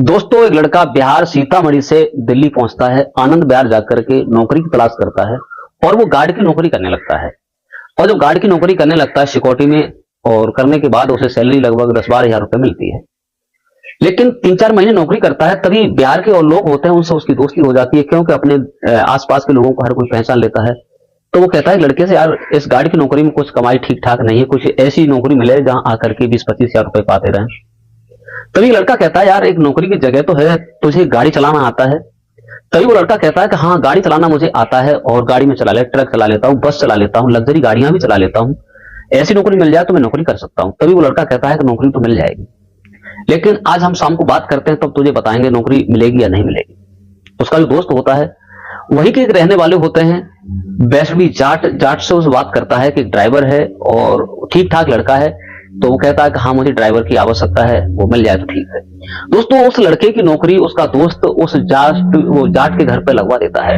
दोस्तों, एक लड़का बिहार सीतामढ़ी से दिल्ली पहुंचता है। आनंद विहार जाकर के नौकरी की तलाश करता है और वो गार्ड की नौकरी करने लगता है। और जब गार्ड की नौकरी करने लगता है सिक्योरिटी में, और करने के बाद उसे सैलरी लगभग 10-12 हज़ार रुपए मिलती है। लेकिन 3-4 महीने नौकरी करता है, तभी बिहार के और लोग होते हैं उनसे उसकी दोस्ती हो जाती है, क्योंकि अपने आसपास के लोगों को हर कोई पहचान लेता है। तो वो कहता है लड़के से, यार इस गार्ड की नौकरी में कुछ कमाई ठीक ठाक नहीं है, कुछ ऐसी नौकरी मिले जहां आकर के 20-25 हज़ार रुपए पाते रहे। तभी लड़का कहता है, यार एक नौकरी की जगह तो है, तुझे गाड़ी चलाना आता है? तभी वो लड़का कहता है कि हाँ, गाड़ी चलाना मुझे आता है और गाड़ी में चला ले, ट्रक चला लेता हूँ, बस चला लेता हूँ, लग्जरी गाड़ियां भी चला लेता हूँ। ऐसी नौकरी मिल जाए तो मैं नौकरी कर सकता हूँ। तभी वो लड़का कहता है कि नौकरी तो मिल जाएगी, लेकिन आज हम शाम को बात करते हैं, तब तुझे बताएंगे नौकरी मिलेगी या नहीं मिलेगी। उसका जो दोस्त होता है वही के एक रहने वाले होते हैं, वैष्णवी जाट। जाट से उसे बात करता है कि ड्राइवर है और ठीक ठाक लड़का है। तो वो कहता है कि हाँ, मुझे ड्राइवर की आवश्यकता है, वो मिल जाए तो ठीक है। दोस्तों, उस लड़के की नौकरी उसका दोस्त उस जाट के घर पे लगवा देता है।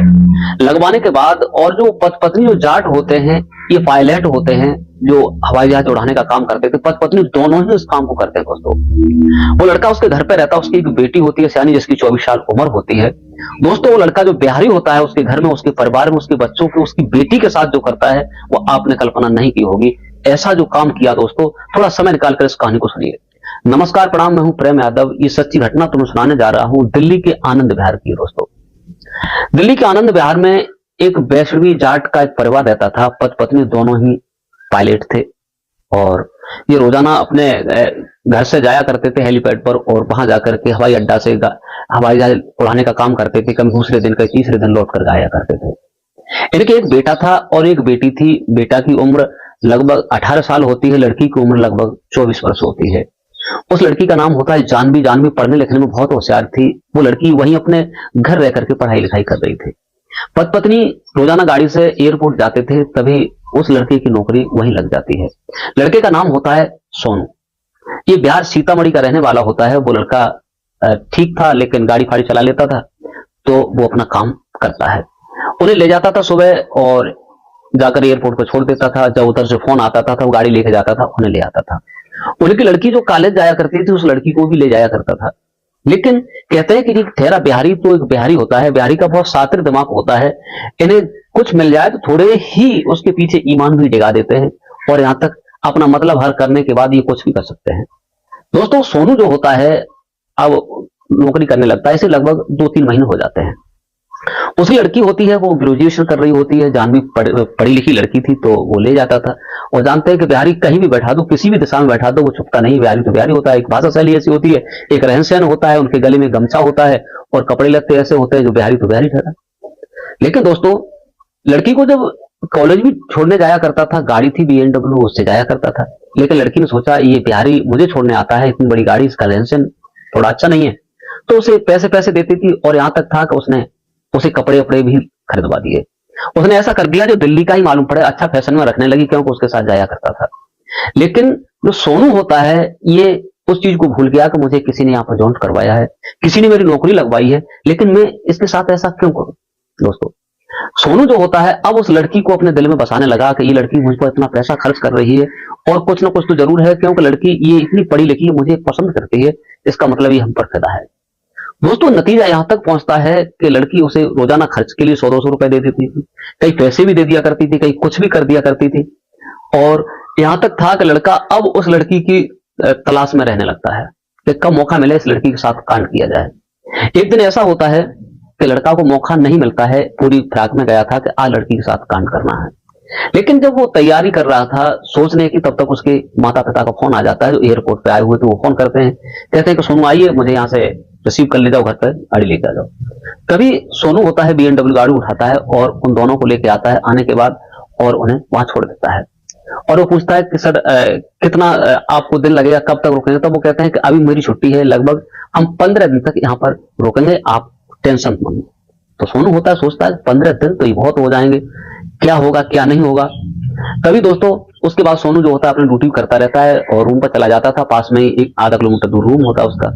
लगवाने के बाद, और जो पति पत्नी जो जाट होते हैं, ये पायलट होते हैं, जो हवाई जहाज उड़ाने का काम करते थे। पति पत्नी दोनों ही इस काम को करते हैं। दोस्तों, वो लड़का उसके घर पे रहता है, उसकी एक बेटी होती है सियानी, जिसकी 24 साल उम्र होती है। दोस्तों, वो लड़का जो बिहारी होता है, उसके घर में, उसके परिवार में, उसके बच्चों के, उसकी बेटी के साथ जो करता है, वो आपने कल्पना नहीं की होगी। ऐसा जो काम किया दोस्तों, थोड़ा समय निकालकर इस कहानी को सुनिए। नमस्कार, प्रणाम, मैं हूं प्रेम यादव। ये सच्ची घटना तुम्हें सुनाने जा रहा हूं दिल्ली के आनंद विहार की। दोस्तों, दिल्ली के आनंद विहार में एक वैष्णवी जाट का एक परिवार रहता था। पति पत्नी दोनों ही पायलट थे और ये रोजाना अपने घर से जाया करते थे हेलीपैड पर, और वहां जाकर के हवाई अड्डा से हवाई जहाज उड़ाने का काम करते थे। कभी दूसरे दिन, कभी तीसरे दिन लौट कर आया करते थे। इनके एक बेटा था और एक बेटी थी। बेटा की उम्र लगभग 18 साल होती है, लड़की की उम्र लगभग 24 वर्ष होती है। उस लड़की का नाम होता है जानवी। जानवी पढ़ने लिखने में बहुत होशियार थी। वो लड़की वहीं अपने घर रह करके पढ़ाई लिखाई कर रही थी। पति पत्नी रोजाना गाड़ी से एयरपोर्ट जाते थे, तभी उस लड़के की नौकरी वहीं लग जाती है। लड़के का नाम होता है सोनू। ये बिहार सीतामढ़ी का रहने वाला होता है। वो लड़का ठीक था, लेकिन गाड़ी फाड़ी चला लेता था, तो वो अपना काम करता है। उन्हें ले जाता था सुबह और जाकर एयरपोर्ट पर छोड़ देता था। जब उधर से फोन आता था तो वो गाड़ी लेके जाता था, उन्हें ले आता था। उनकी लड़की जो कॉलेज जाया करती थी, उस लड़की को भी ले जाया करता था। लेकिन कहते हैं कि ठहरा बिहारी तो एक बिहारी होता है, बिहारी का बहुत शातिर दिमाग होता है। इन्हें कुछ मिल जाए तो थोड़े ही उसके पीछे ईमान भी डिगा देते हैं, और यहाँ तक अपना मतलब हल करने के बाद ये कुछ भी कर सकते हैं। दोस्तों, सोनू जो होता है अब नौकरी करने लगता है। इसे लगभग 2-3 महीने हो जाते हैं। उसकी लड़की होती है, वो ग्रेजुएशन कर रही होती है। जानवी पढ़ी लिखी लड़की थी, तो वो ले जाता था। और जानते हैं कि बिहारी कहीं भी बैठा दो, किसी भी दिशा में बैठा दो, वो छुपता नहीं। बिहारी तो बिहारी होता है। एक भाषा शैली ऐसी होती है, एक रहन सहन होता है, उनके गले में गमछा होता है और कपड़े लगते ऐसे होते हैं, जो बिहारी तो बिहारी ठहरा। लेकिन दोस्तों, लड़की को जब कॉलेज भी छोड़ने जाया करता था, गाड़ी थी BMW, उससे जाया करता था। लेकिन लड़की ने सोचा, ये बिहारी मुझे छोड़ने आता है, इतनी बड़ी गाड़ी, इसका रहन सहन थोड़ा अच्छा नहीं है। तो उसे पैसे पैसे देती थी, और यहां तक था कि उसने उसे कपड़े वपड़े भी खरीदवा दिए। उसने ऐसा कर दिया जो दिल्ली का ही मालूम पड़े, अच्छा फैशन में रखने लगी, क्योंकि उसके साथ जाया करता था। लेकिन जो सोनू होता है, ये उस चीज को भूल गया कि मुझे किसी ने यहाँ पर जॉइंट करवाया है, किसी ने मेरी नौकरी लगवाई है, लेकिन मैं इसके साथ ऐसा क्यों करूं। दोस्तों, सोनू जो होता है अब उस लड़की को अपने दिल में बसाने लगा कि ये लड़की मुझ पर इतना पैसा खर्च कर रही है, और कुछ ना कुछ तो जरूर है, क्योंकि लड़की ये इतनी पढ़ी लिखी है, मुझे पसंद करती है, इसका मतलब ये हम पर फिदा है। दोस्तों, नतीजा यहां तक पहुंचता है कि लड़की उसे रोजाना खर्च के लिए 100-200 रुपए दे देती थी। कई पैसे भी दे दिया करती थी, कई कुछ भी कर दिया करती थी। और यहां तक था कि लड़का अब उस लड़की की तलाश में रहने लगता है कि कब मौका मिले इस लड़की के साथ कांड किया जाए। एक दिन ऐसा होता है कि लड़का को मौका नहीं मिलता है। पूरी फिराक में गया था कि आज लड़की के साथ कांड करना है। लेकिन जब वो तैयारी कर रहा था सोचने की, तब तक उसके माता पिता का फोन आ जाता है, जो एयरपोर्ट पे आए हुए थे। वो फोन करते हैं, कहते हैं कि सोनू आइए, मुझे यहाँ से रिसीव कर ले जाओ, घर पर गाड़ी लेके आ जाओ। तभी सोनू होता है BMW गाड़ी उठाता है और उन दोनों को लेके आता है। आने के बाद और उन्हें वहां छोड़ देता है, और वो पूछता है कि सर कितना आपको दिन लगेगा, कब तक रुकेंगे। तब वो कहते हैं कि अभी मेरी छुट्टी है, लगभग हम 15 दिन तक यहाँ पर रुकेंगे, आप टेंशन मत लो। तो सोनू होता है, सोचता है 15 दिन तो ये बहुत हो जाएंगे, क्या होगा क्या नहीं होगा। तभी दोस्तों, उसके बाद सोनू जो होता है अपनी ड्यूटी करता रहता है और रूम पर चला जाता था। पास में ही एक आधा किलोमीटर दूर रूम होता उसका।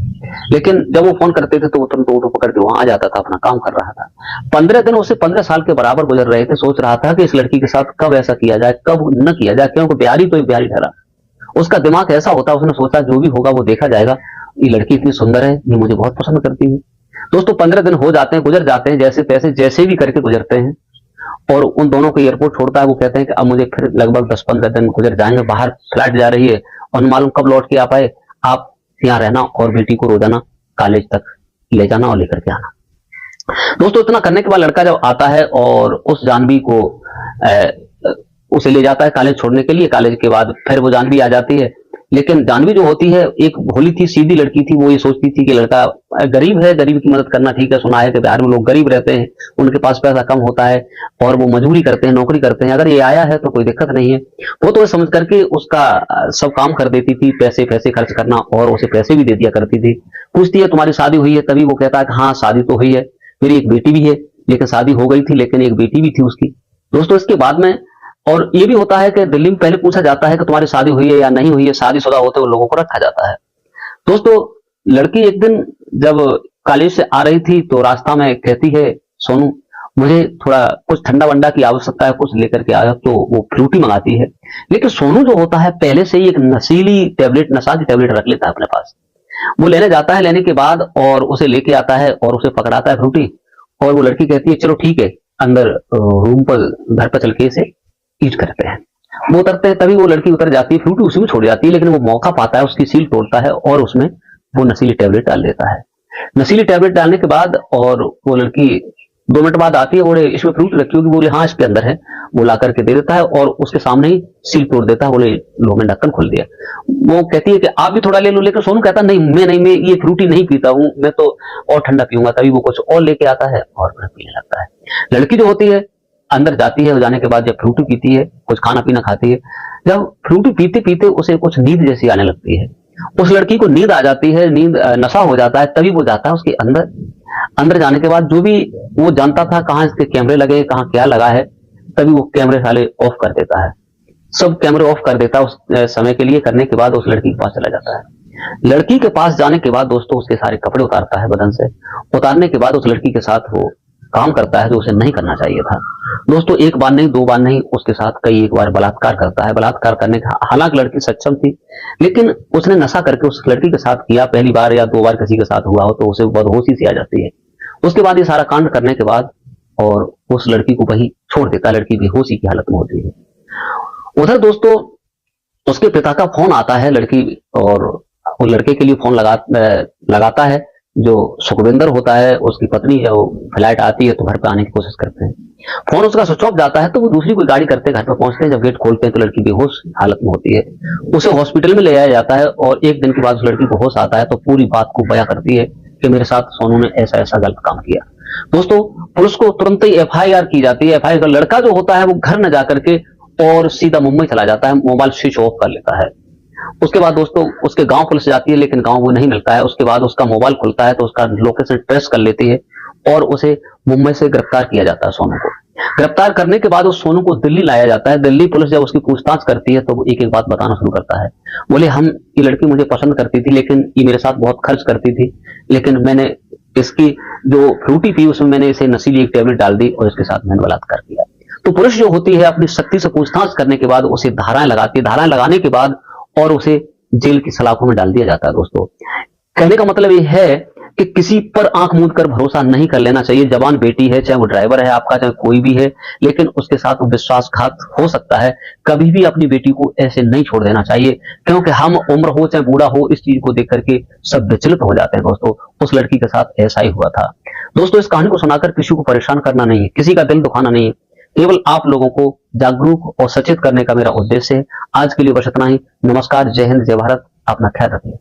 लेकिन जब वो फोन करते थे तो वो तुरंत ऑटो पकड़ के वहां आ जाता था, अपना काम कर रहा था। 15 दिन उसे 15 साल के बराबर गुजर रहे थे। सोच रहा था कि इस लड़की के साथ कब ऐसा किया जाए, कब न किया जाए, क्योंकि बिहारी तो एक बिहारी ठहरा। उसका दिमाग ऐसा होता, उसने सोचा जो भी होगा वो देखा जाएगा। ये लड़की इतनी सुंदर है, ये मुझे बहुत पसंद करती है। दोस्तों 15 दिन हो जाते हैं, गुजर जाते हैं, जैसे तैसे जैसे भी करके गुजरते हैं, और उन दोनों को एयरपोर्ट छोड़ता है। वो कहते हैं कि अब मुझे फिर लगभग 10-15 दिन गुजर जाएंगे, बाहर फ्लाइट जा रही है और मालूम कब लौट के आ पाए। आप यहाँ रहना और बेटी को रोजाना कॉलेज तक ले जाना और लेकर के आना। दोस्तों इतना करने के बाद लड़का जब आता है और उस जानवी को उसे ले जाता है कॉलेज छोड़ने के लिए, कॉलेज के बाद फिर वो जानवी आ जाती है। लेकिन जानवी जो होती है एक भोली थी, सीधी लड़की थी। वो ये सोचती थी कि लड़का गरीब है, गरीब की मदद करना ठीक है। सुना है कि बिहार में लोग गरीब रहते हैं, उनके पास पैसा कम होता है और वो मजदूरी करते हैं, नौकरी करते हैं, अगर ये आया है तो कोई दिक्कत नहीं है। वो तो समझ करके उसका सब काम कर देती थी, पैसे पैसे खर्च करना, और उसे पैसे भी दे दिया करती थी। पूछती है तुम्हारी शादी हुई है? तभी वो कहता है कि हाँ शादी तो हुई है, मेरी एक बेटी भी है। लेकिन शादी हो गई थी, लेकिन एक बेटी भी थी उसकी। दोस्तों इसके बाद में और ये भी होता है कि दिल्ली में पहले पूछा जाता है कि तुम्हारी शादी हुई है या नहीं हुई है। शादीशुदा होते हुए लोगों को रखा जाता है। दोस्तों लड़की एक दिन जब कॉलेज से आ रही थी तो रास्ता में कहती है, सोनू मुझे थोड़ा कुछ ठंडा वंडा की आवश्यकता है, कुछ लेकर के आया। तो वो फ्रूटी मंगाती है। लेकिन सोनू जो होता है पहले से ही एक नशीली टैबलेट, नशा की टैबलेट रख लेता है अपने पास। वो लेने जाता है, लेने के बाद और उसे लेके आता है और उसे पकड़ाता है फ्रूटी। और वो लड़की कहती है चलो ठीक है, अंदर रूम पर घर पर चल के इसे ईट करते हैं। वो उतरते हैं, तभी वो लड़की उतर जाती है, फ्रूटी उसी में छोड़ जाती है। लेकिन वो मौका पाता है, उसकी सील तोड़ता है और उसमें वो नशीली टैबलेट डाल देता है। नशीली टैबलेट डालने के बाद और वो लड़की 2 मिनट बाद आती है, बोले इसमें फ्रूट रखी होगी? बोले हाँ इसके अंदर है। वो ला करके दे देता है और उसके सामने ही सील तोड़ देता है। बोले लो मैं ढक्कन खोल दिया। वो कहती है कि आप भी थोड़ा ले लो। लेकिन सोनू कहता नहीं मैं ये फ्रूटी नहीं पीता हूँ, मैं तो और ठंडा पीऊंगा। तभी वो कुछ और लेके आता है और पीने लगता है। लड़की जो होती है अंदर जाती है, जाने के बाद जब फ्रूटी पीती है, कुछ खाना पीना खाती है, जब फ्रूटी पीते पीते उसे कुछ नींद जैसी आने लगती है। उस लड़की को नींद आ जाती है, नींद नशा हो जाता है। तभी वो जाता है उसके अंदर। अंदर जाने के बाद जो भी वो जानता था कहाँ इसके कैमरे लगे, कहाँ क्या लगा है, तभी वो कैमरे साले ऑफ कर देता है। सब कैमरे ऑफ कर देता है उस समय के लिए। करने के बाद उस लड़की के पास चला जाता है। लड़की के पास जाने के बाद दोस्तों उसके सारे कपड़े उतारता है बदन से। उतारने के बाद उस लड़की के साथ वो काम करता है जो उसे नहीं करना चाहिए था। दोस्तों 1 बार नहीं 2 बार नहीं, उसके साथ कई एक बार बलात्कार करता है। बलात्कार करने का हालांकि लड़की सक्षम थी, लेकिन उसने नशा करके उस लड़की के साथ किया। पहली बार या 2 बार किसी के साथ हुआ हो तो उसे बदहोशी सी आ जाती है। उसके बाद ये सारा कांड करने के बाद और उस लड़की को वही छोड़ देता है। लड़की बेहोशी की हालत में होती है। उधर दोस्तों उसके पिता का फोन आता है लड़की, और वो लड़के के लिए फोन लगाता है। जो सुखविंदर होता है उसकी पत्नी जब फ्लाइट आती है तो घर पे आने की कोशिश करते हैं। फोन उसका स्विच ऑफ जाता है तो वो दूसरी कोई गाड़ी करते घर पे पहुंचते हैं। जब गेट खोलते हैं तो लड़की बेहोश हालत में होती है। उसे हॉस्पिटल में ले जाया जाता है और 1 दिन के बाद उस लड़की को होश आता है तो पूरी बात को बयां करती है कि मेरे साथ सोनू ने ऐसा ऐसा गलत काम किया। दोस्तों पुलिस को तुरंत ही FIR की जाती है। FIR का लड़का जो होता है वो घर न जाकर के और सीधा मुंबई चला जाता है, मोबाइल स्विच ऑफ कर लेता है। उसके बाद दोस्तों उसके गांव पुलिस जाती है, लेकिन गांव वो नहीं मिलता है। उसके बाद उसका मोबाइल खुलता है तो उसका लोकेशन ट्रेस कर लेती है और उसे मुंबई से गिरफ्तार किया जाता है सोनू को। गिरफ्तार करने के बाद उस सोनू को दिल्ली लाया जाता है। दिल्ली पुलिस जब उसकी पूछताछ करती है तो वो एक एक बात बताना शुरू करता है। बोले हम ये लड़की मुझे पसंद करती थी, लेकिन ये मेरे साथ बहुत खर्च करती थी, लेकिन मैंने इसकी जो फ्रूटी पी उसमें मैंने इसे नशीली एक टैबलेट डाल दी और इसके साथ मैंने बलात्कार किया। तो पुलिस जो होती है अपनी शक्ति से पूछताछ करने के बाद उसे धाराएं लगाती है। धाराएं लगाने के बाद और उसे जेल की सलाखों में डाल दिया जाता है। दोस्तों कहने का मतलब ये है कि किसी पर आंख मूंद कर भरोसा नहीं कर लेना चाहिए। जवान बेटी है, चाहे वो ड्राइवर है आपका, चाहे कोई भी है, लेकिन उसके साथ विश्वासघात हो सकता है। कभी भी अपनी बेटी को ऐसे नहीं छोड़ देना चाहिए, क्योंकि हम उम्र हो चाहे बूढ़ा हो इस चीज को देख करके सब विचलित हो जाते हैं। दोस्तों उस लड़की के साथ ऐसा ही हुआ था। दोस्तों इस कहानी को सुनाकर किसी को परेशान करना नहीं है, किसी का दिल दुखाना नहीं है, केवल आप लोगों को जागरूक और सचेत करने का मेरा उद्देश्य है। आज के लिए बस इतना ही। नमस्कार, जय हिंद, जय भारत। अपना ख्याल रखिए।